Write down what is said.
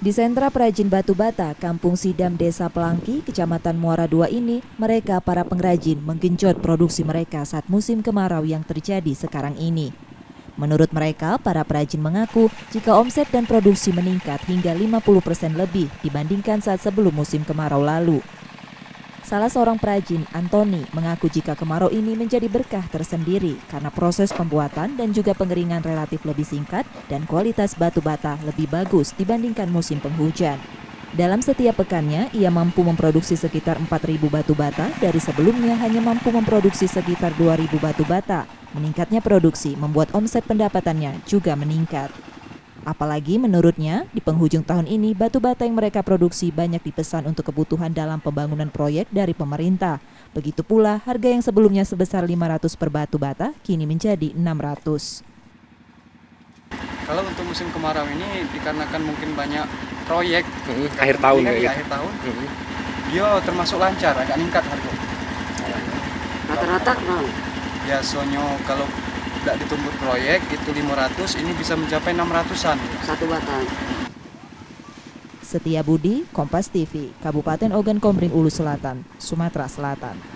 Di sentra perajin batu bata, Kampung Sidam, Desa Pelangki, Kecamatan Muara II ini, mereka para pengrajin menggenjot produksi mereka saat musim kemarau yang terjadi sekarang ini. Menurut mereka, para perajin mengaku jika omset dan produksi meningkat hingga 50% lebih dibandingkan saat sebelum musim kemarau lalu. Salah seorang perajin, Antoni, mengaku jika kemarau ini menjadi berkah tersendiri karena proses pembuatan dan juga pengeringan relatif lebih singkat dan kualitas batu bata lebih bagus dibandingkan musim penghujan. Dalam setiap pekannya, ia mampu memproduksi sekitar 4.000 batu bata dari sebelumnya hanya mampu memproduksi sekitar 2.000 batu bata. Meningkatnya produksi membuat omset pendapatannya juga meningkat. Apalagi menurutnya, di penghujung tahun ini batu bata yang mereka produksi banyak dipesan untuk kebutuhan dalam pembangunan proyek dari pemerintah. Begitu pula harga yang sebelumnya sebesar 500 per batu bata kini menjadi 600. Kalau untuk musim kemarau ini dikarenakan mungkin banyak proyek akhir tahun ya, gitu. akhir tahun, dia termasuk lancar, agak meningkat harga. Rata-rata mau Biasanya kalau tidak ditumbut proyek itu 500, ini bisa mencapai 600-an. satu batang. Setia Budi, Kompas TV, Kabupaten Ogan Komering Ulu Selatan, Sumatera Selatan.